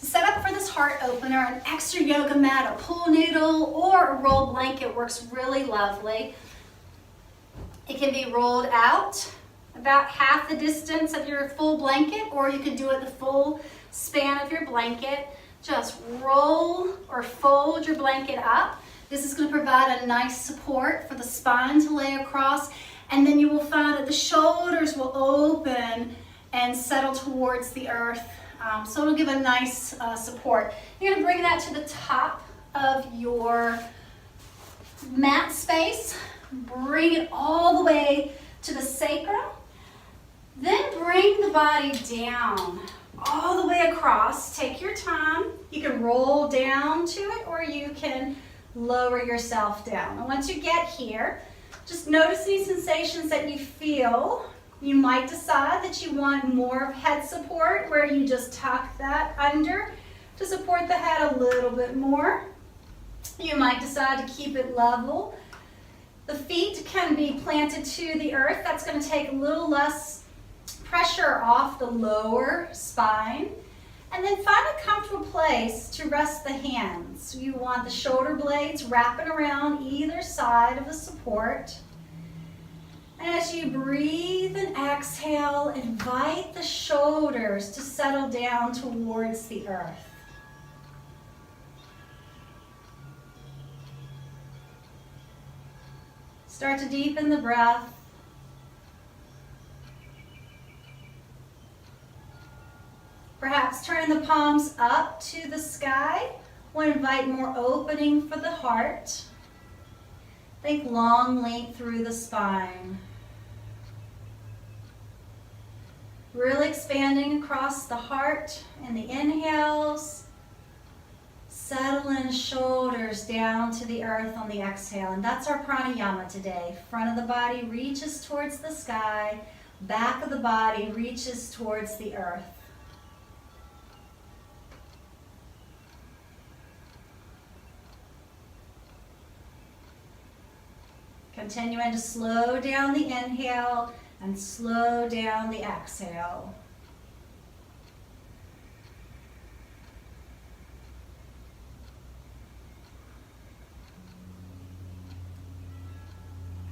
To set up for this heart opener, an extra yoga mat, a pool noodle, or a roll blanket works really lovely. It can be rolled out about half the distance of your full blanket, or you could do it the full span of your blanket. Just roll or fold your blanket up. This is going to provide a nice support for the spine to lay across, and then you will find that the shoulders will open and settle towards the earth. So it'll give a nice support. You're going to bring that to the top of your mat space. Bring it all the way to the sacrum. Then bring the body down all the way across. Take your time. You can roll down to it, or you can lower yourself down. And once you get here, just notice these sensations that you feel. You might decide that you want more of head support, where you just tuck that under to support the head a little bit more. You might decide to keep it level. The feet can be planted to the earth. That's going to take a little less pressure off the lower spine. And then find a comfortable place to rest the hands. You want the shoulder blades wrapping around either side of the support. As you breathe and exhale, invite the shoulders to settle down towards the earth. Start to deepen the breath. Perhaps turn the palms up to the sky. We'll invite more opening for the heart. Think long length through the spine. Really expanding across the heart in the inhales. Settling shoulders down to the earth on the exhale. And that's our pranayama today. Front of the body reaches towards the sky. Back of the body reaches towards the earth. Continuing to slow down the inhale and slow down the exhale.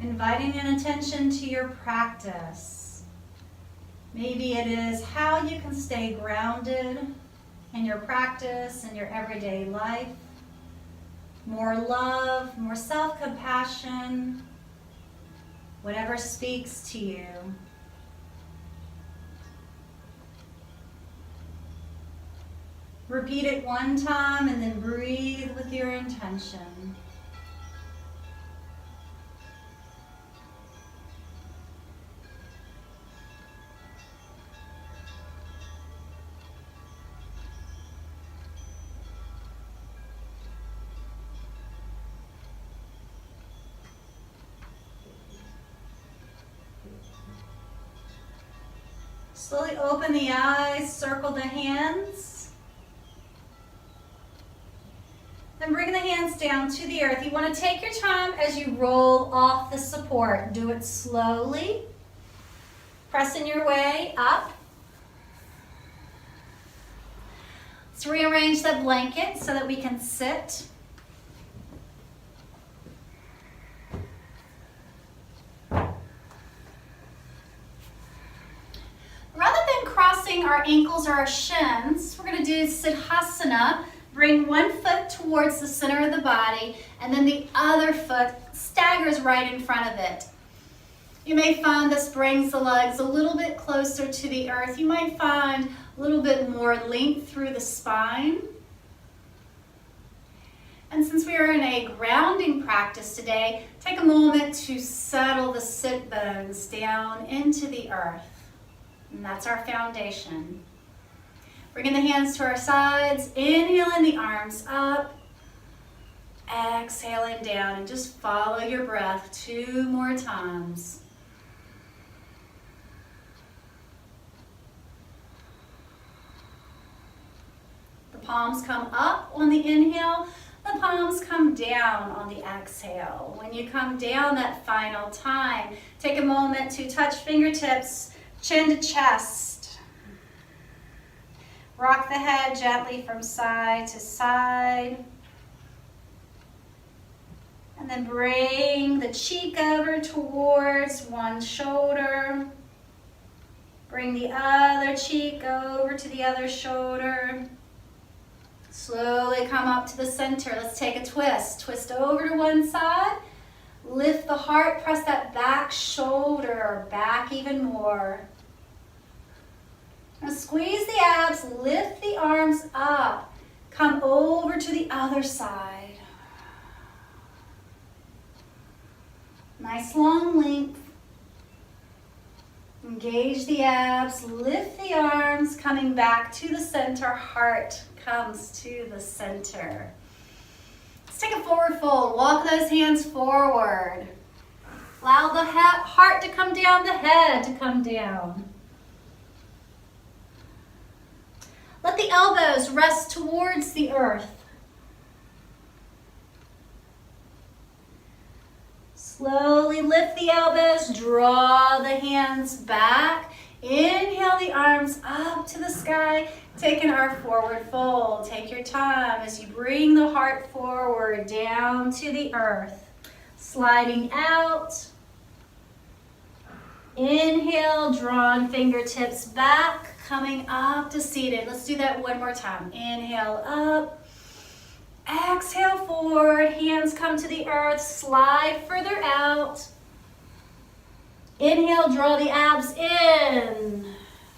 Inviting an attention to your practice. Maybe it is how you can stay grounded in your practice, in your everyday life. More love, more self-compassion, whatever speaks to you. Repeat it one time and then breathe with your intention. Slowly open the eyes, circle the hands. Then bring the hands down to the earth. You want to take your time as you roll off the support. Do it slowly, pressing your way up. Let's rearrange that blanket so that we can sit. Our ankles or our shins, we're going to do Siddhasana. Bring one foot towards the center of the body, and then the other foot staggers right in front of it. You may find this brings the legs a little bit closer to the earth. You might find a little bit more length through the spine. And since we are in a grounding practice today, take a moment to settle the sit bones down into the earth. And that's our foundation. Bringing the hands to our sides, inhaling the arms up, exhaling down, and just follow your breath 2 more times. The palms come up on the inhale, the palms come down on the exhale. When you come down that final time, take a moment to touch fingertips, chin to chest. Rock the head gently from side to side. And then bring the cheek over towards one shoulder. Bring the other cheek over to the other shoulder. Slowly come up to the center. Let's take a twist. Twist over to one side. Lift the heart. Press that back shoulder back even more. Now squeeze the abs. Lift the arms up. Come over to the other side. Nice long length. Engage the abs, lift the arms, coming back to the center. Heart comes to the center. Let's take a forward fold. Walk those hands forward. Allow the heart to come down, the head to come down. Let the elbows rest towards the earth. Slowly lift the elbows, draw the hands back. Inhale the arms up to the sky, taking our forward fold. Take your time as you bring the heart forward down to the earth. Sliding out. Inhale, drawing fingertips back, coming up to seated. Let's do that one more time. Inhale up. Exhale forward, hands come to the earth, slide further out. Inhale, draw the abs in,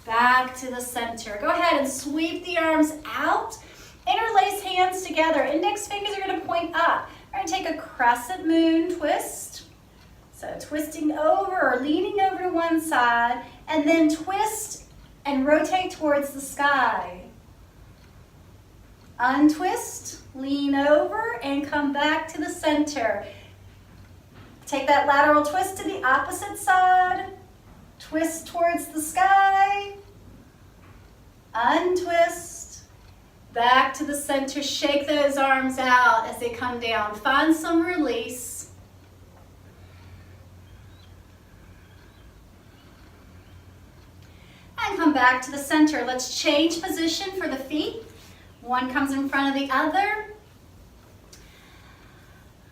back to the center. Go ahead and sweep the arms out. Interlace hands together. Index fingers are going to point up. We're going to take a crescent moon twist. So twisting over or leaning over to one side, and then twist and rotate towards the sky. Untwist, lean over, and come back to the center. Take that lateral twist to the opposite side. Twist towards the sky. Untwist. Back to the center. Shake those arms out as they come down. Find some release. And come back to the center. Let's change position for the feet. One comes in front of the other.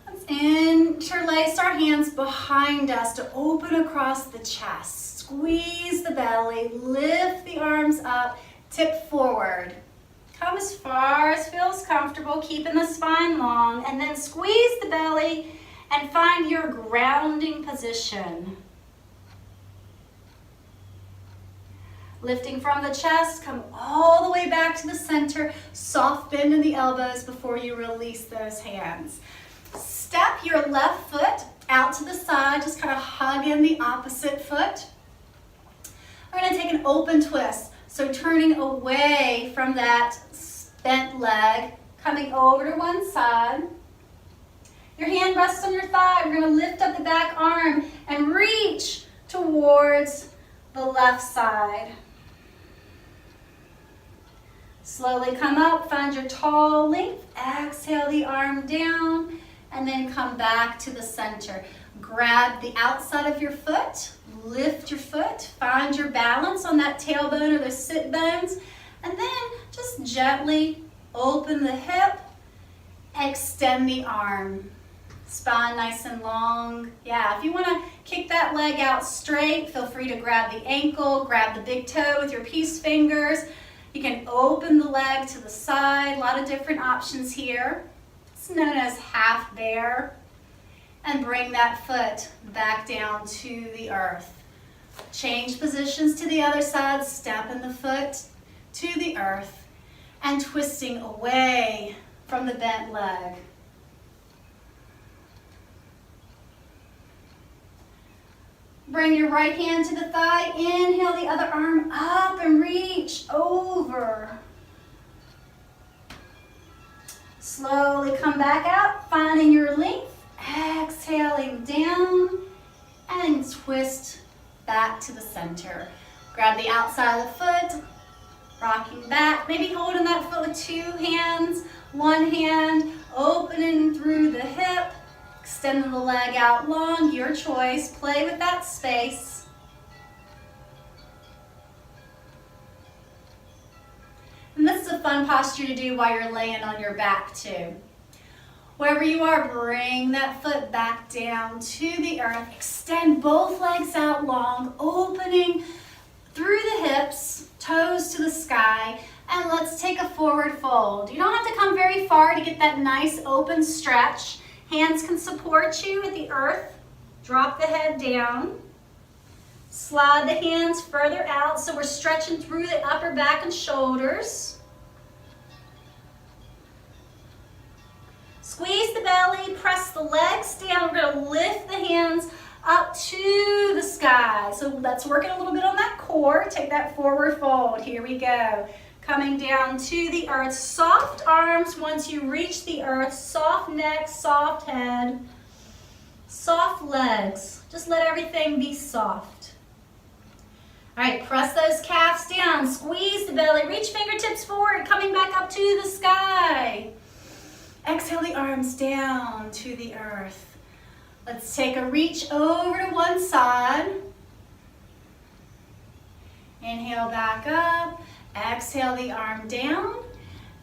Let's interlace our hands behind us to open across the chest. Squeeze the belly, lift the arms up, tip forward. Come as far as feels comfortable, keeping the spine long, and then squeeze the belly and find your grounding position. Lifting from the chest, come all the way back to the center. Soft bend in the elbows before you release those hands. Step your left foot out to the side, just kind of hug in the opposite foot. We're going to take an open twist. So turning away from that bent leg, coming over to one side. Your hand rests on your thigh. We're going to lift up the back arm and reach towards the left side. Slowly come up, find your tall length, exhale the arm down, and then come back to the center. Grab the outside of your foot, lift your foot, find your balance on that tailbone or the sit bones, and then just gently open the hip, extend the arm. Spine nice and long. Yeah, if you want to kick that leg out straight, feel free to grab the ankle, grab the big toe with your peace fingers. You can open the leg to the side, a lot of different options here. It's known as half bear. And bring that foot back down to the earth. Change positions to the other side, stepping the foot to the earth and twisting away from the bent leg. Bring your right hand to the thigh. Inhale the other arm up and reach over. Slowly come back out, finding your length. Exhaling down and twist back to the center. Grab the outside of the foot, rocking back. Maybe holding that foot with two hands. One hand opening through the hip. Extending the leg out long, your choice. Play with that space. And the fun posture to do while you're laying on your back too. Wherever you are, bring that foot back down to the earth. Extend both legs out long, opening through the hips, toes to the sky, and let's take a forward fold. You don't have to come very far to get that nice open stretch. Hands can support you at the earth. Drop the head down. Slide the hands further out so we're stretching through the upper back and shoulders. Squeeze the belly, press the legs down. We're going to lift the hands up to the sky. So let's work it a little bit on that core. Take that forward fold. Here we go. Coming down to the earth. Soft arms once you reach the earth. Soft neck, soft head. Soft legs. Just let everything be soft. All right, press those calves down. Squeeze the belly. Reach fingertips forward. Coming back up to the sky. Exhale the arms down to the earth. Let's take a reach over to one side. Inhale back up. Exhale the arm down.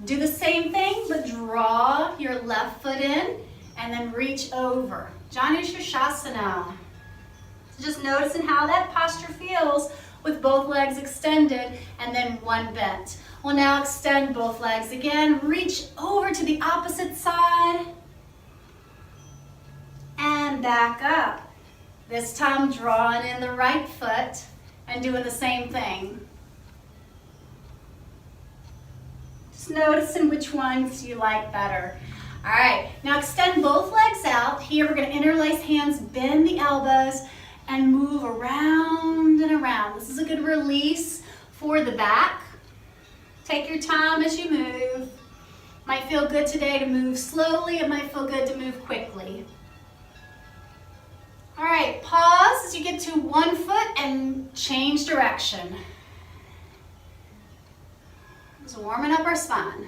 Do the same thing, but draw your left foot in and then reach over. Janu Sirsasana. Just noticing how that posture feels with both legs extended and then one bent. We'll now extend both legs again. Reach over to the opposite side. And back up. This time drawing in the right foot and doing the same thing. Just noticing which ones you like better. All right, now extend both legs out. Here we're going to interlace hands, bend the elbows, and move around and around. This is a good release for the back. Take your time as you move. Might feel good today to move slowly. It might feel good to move quickly. All right, pause as you get to one foot and change direction. Just warming up our spine.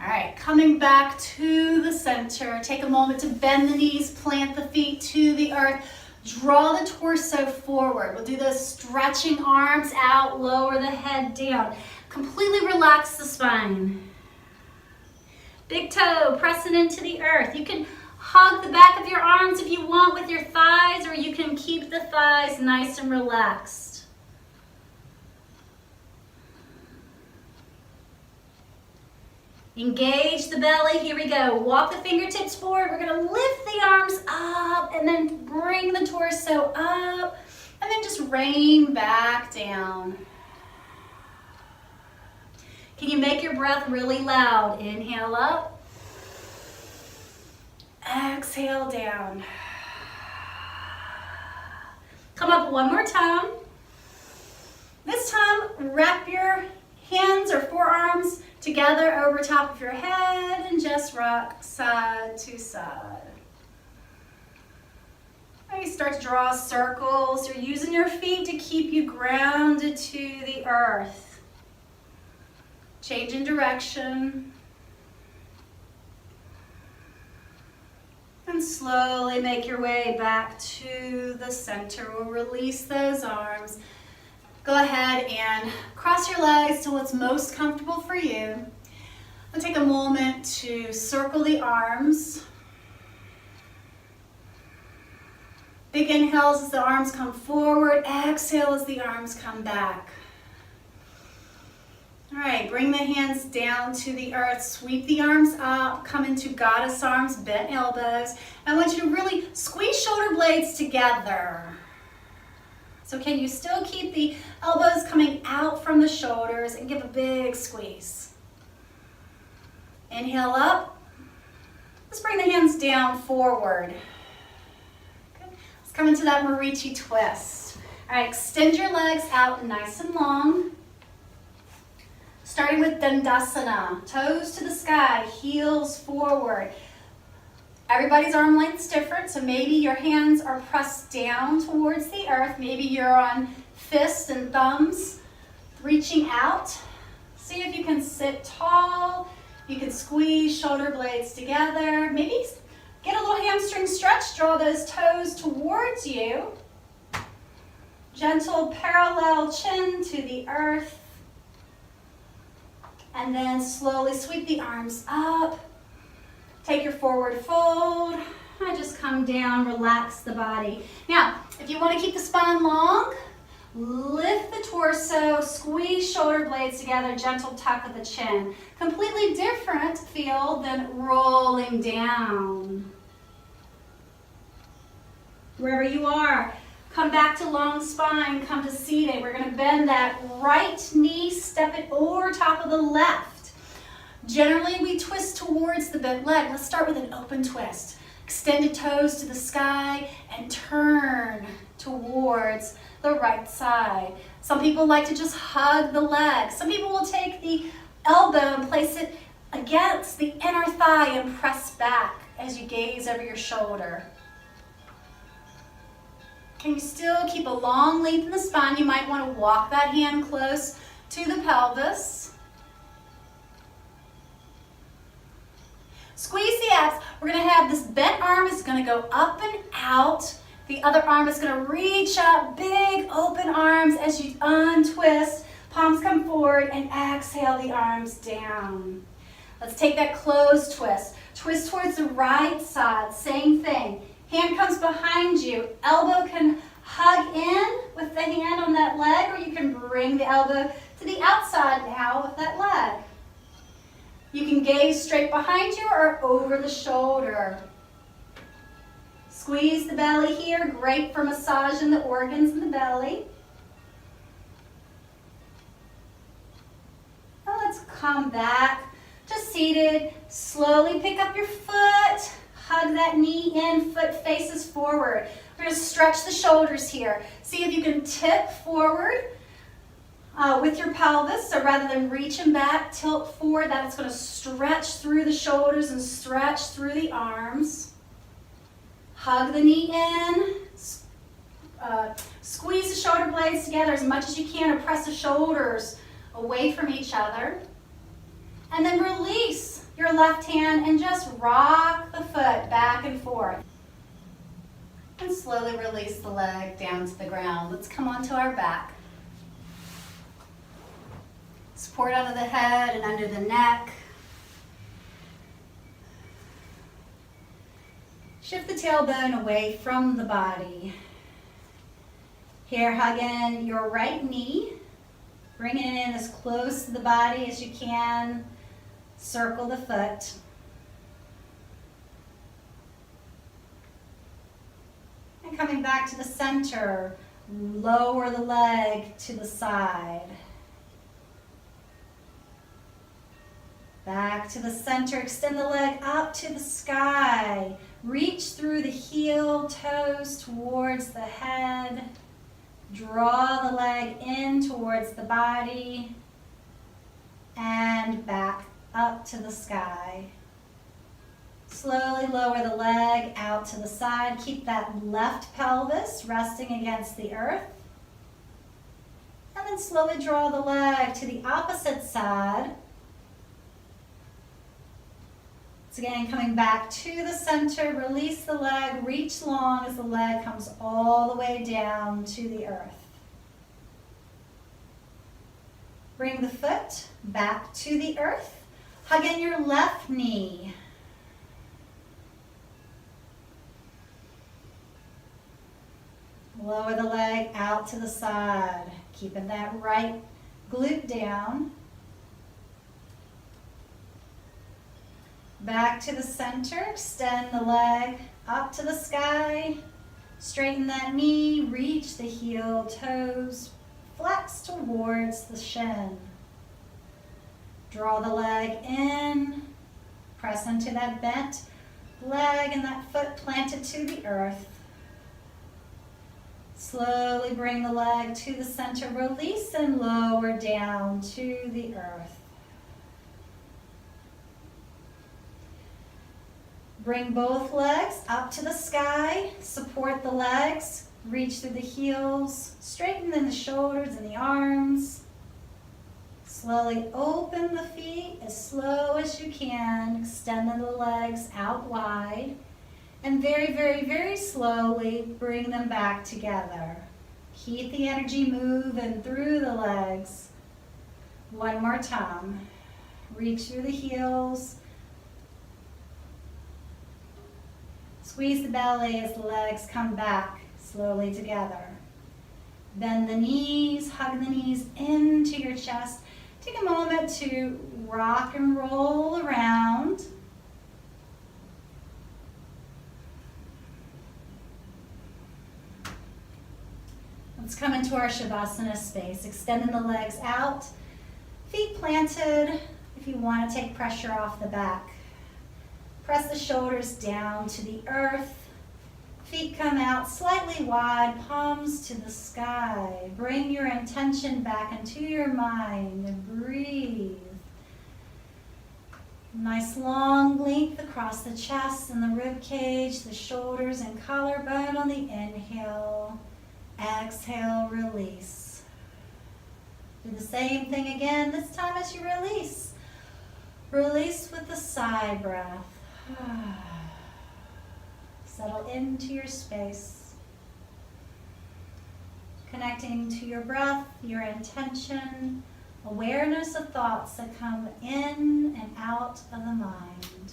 All right, coming back to the center. Take a moment to bend the knees, plant the feet to the earth. Draw the torso forward. We'll do those stretching arms out, lower the head down. Completely relax the spine. Big toe pressing into the earth. You can hug the back of your arms if you want with your thighs, or you can keep the thighs nice and relaxed. Engage the belly. Here we go. Walk the fingertips forward. We're going to lift the arms up and then bring the torso up and then just rain back down. Can you make your breath really loud? Inhale up. Exhale down. Come up one more time. This time, wrap your hands or forearms together over top of your head and just rock side to side. Now you start to draw circles. You're using your feet to keep you grounded to the earth. Changing direction. And slowly make your way back to the center. We'll release those arms. Go ahead and cross your legs to what's most comfortable for you. We'll take a moment to circle the arms. Big inhales as the arms come forward. Exhale as the arms come back. All right, bring the hands down to the earth. Sweep the arms up. Come into goddess arms, bent elbows. I want you to really squeeze shoulder blades together. So can you still keep the elbows coming out from the shoulders and give a big squeeze? Inhale up. Let's bring the hands down forward. Good. Let's come into that Marichi twist. All right, extend your legs out nice and long. Starting with Dandasana. Toes to the sky, heels forward. Everybody's arm length's different, so maybe your hands are pressed down towards the earth. Maybe you're on fists and thumbs, reaching out. See if you can sit tall. You can squeeze shoulder blades together. Maybe get a little hamstring stretch. Draw those toes towards you. Gentle parallel chin to the earth. And then slowly sweep the arms up. Take your forward fold. And just come down, relax the body. Now, if you want to keep the spine long, lift the torso, squeeze shoulder blades together, gentle tuck of the chin. Completely different feel than rolling down. Wherever you are, come back to long spine, come to seated. We're going to bend that right knee, step it over top of the left. Generally, we twist towards the bent leg. Let's start with an open twist. Extended toes to the sky and turn towards the right side. Some people like to just hug the leg. Some people will take the elbow and place it against the inner thigh and press back as you gaze over your shoulder. Can you still keep a long length in the spine? You might want to walk that hand close to the pelvis. Squeeze the abs. We're going to have this bent arm is going to go up and out. The other arm is going to reach up, big open arms as you untwist. Palms come forward and exhale the arms down. Let's take that closed twist. Twist towards the right side, same thing. Hand comes behind you. Elbow can hug in with the hand on that leg, or you can bring the elbow to the outside now with that leg. You can gaze straight behind you or over the shoulder. Squeeze the belly here, great for massaging the organs in the belly. Now let's come back to seated. Slowly pick up your foot. Hug that knee in, foot faces forward. We're going to stretch the shoulders here. See if you can tip forward with your pelvis. So rather than reaching back, tilt forward. That's going to stretch through the shoulders and stretch through the arms. Hug the knee in. Squeeze the shoulder blades together as much as you can and press the shoulders away from each other. And then release your left hand and just rock the foot back and forth. And slowly release the leg down to the ground. Let's come onto our back. Support under the head and under the neck. Shift the tailbone away from the body. Here, hug in your right knee. Bring it in as close to the body as you can. Circle the foot. And coming back to the center, lower the leg to the side. Back to the center, extend the leg up to the sky. Reach through the heel, toes towards the head. Draw the leg in towards the body. And back up to the sky. Slowly lower the leg out to the side. Keep that left pelvis resting against the earth. And then slowly draw the leg to the opposite side. Once again, coming back to the center, release the leg, reach long as the leg comes all the way down to the earth. Bring the foot back to the earth. Hug in your left knee. Lower the leg out to the side, keeping that right glute down. Back to the center, extend the leg up to the sky. Straighten that knee, reach the heel, toes, flex towards the shin. Draw the leg in, press into that bent leg and that foot planted to the earth. Slowly bring the leg to the center, release and lower down to the earth. Bring both legs up to the sky, support the legs, reach through the heels, straighten in the shoulders and the arms. Slowly open the feet as slow as you can, extending the legs out wide. And very, very, very slowly bring them back together. Keep the energy moving through the legs. One more time. Reach through the heels. Squeeze the belly as the legs come back slowly together. Bend the knees, hug the knees into your chest. Take a moment to rock and roll around. Let's come into our Shavasana space, extending the legs out, feet planted. If you want to take pressure off the back, press the shoulders down to the earth. Feet come out slightly wide, palms to the sky. Bring your intention back into your mind and breathe. Nice long length across the chest and the rib cage, the shoulders and collarbone on the inhale. Exhale, release. Do the same thing again, this time as you release. Release with the sigh breath. Settle into your space. Connecting to your breath, your intention, awareness of thoughts that come in and out of the mind.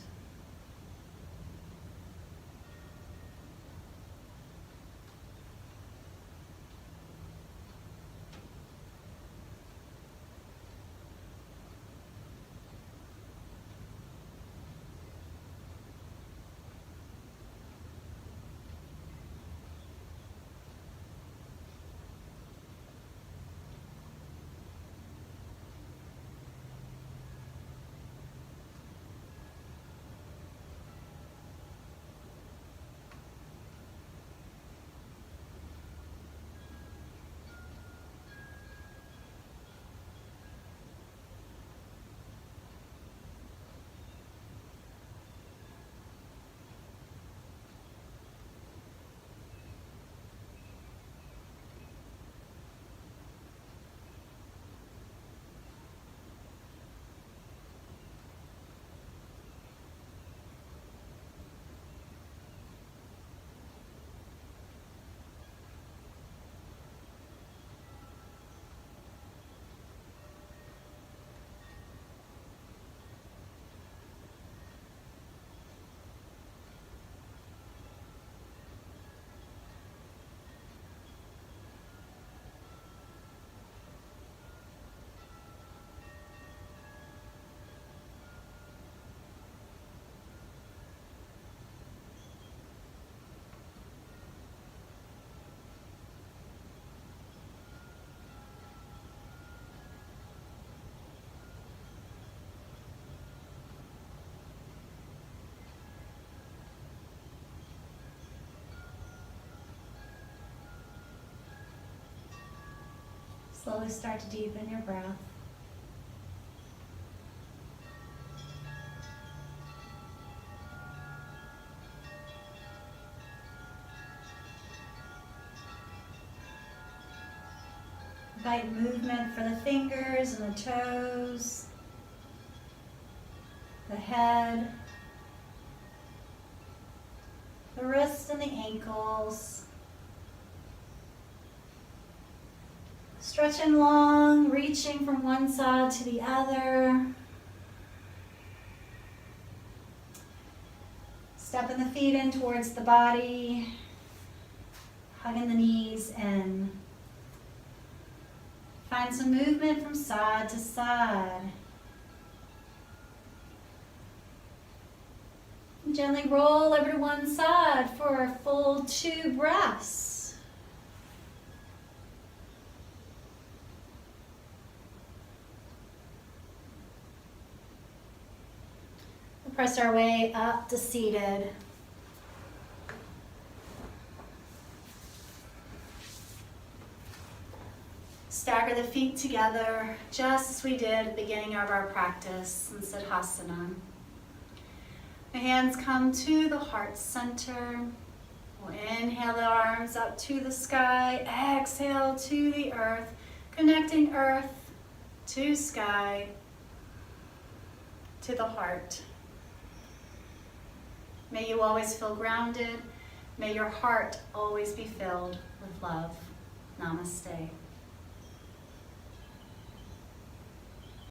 Slowly start to deepen your breath. Invite movement for the fingers and the toes, the head, the wrists and the ankles. Stretching long, reaching from one side to the other. Stepping the feet in towards the body, hugging the knees in. Find some movement from side to side. Gently roll over to one side for a full 2 breaths. We'll press our way up to seated. Stagger the feet together, just as we did at the beginning of our practice in Siddhasana. The hands come to the heart center. We'll inhale the arms up to the sky, exhale to the earth, connecting earth to sky, to the heart. May you always feel grounded. May your heart always be filled with love. Namaste.